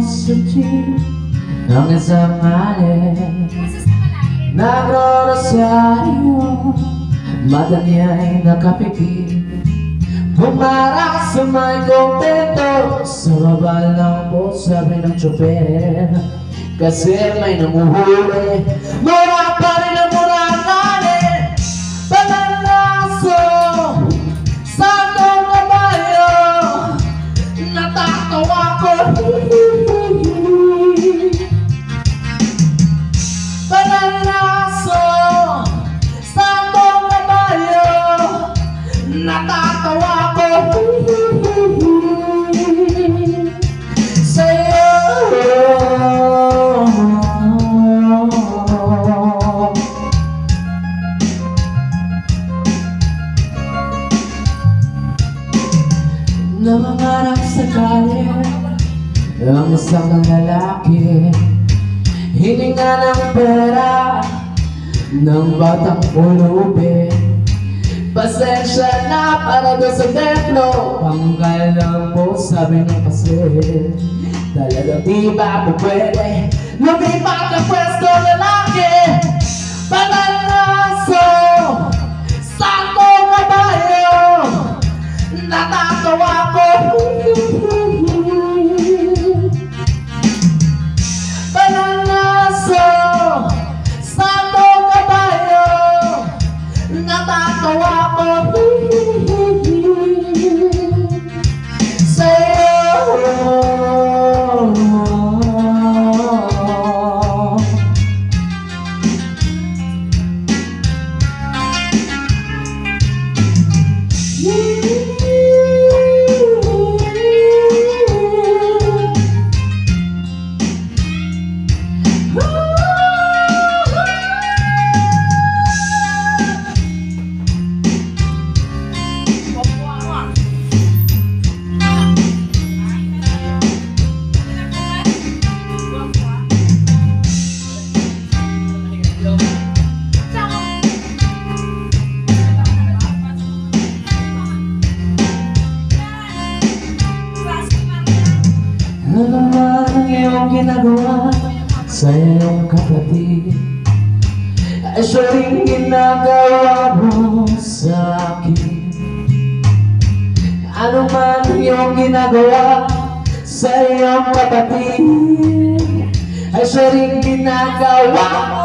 sa jeep ng isang alin, nagrorosaryo, mata niya'y nakapikit. Pumarang sa may kumpento, sa baba lang po sabi ng tsoper, kasi may nanguhuli. Mura pa rin ang mura natin, pananaso sa atong kabayo. Natatawa ko, pananaso sa atong kabayo. Natatawa ko sa'yo. Nangangarap sa kalye ang isang lalaki, hininga ng pera ng batang pulubi. Pasensya na para doon sa templo, panggal lang po sabi ng kasi, talagang di ba po pwede lumipat ang pwesto lalaki. Pananaso sa atong kabayo, natatawa ko. Pananaso sa atong kabayo, natatawa ko sa'yo. Ano naman ang iyong ginagawa sa iyong kapatid, ay siya rin ginagawa mo sa akin. Ano man ang iyong ginagawa sa iyong kapatid, ay siya rin ginagawa mo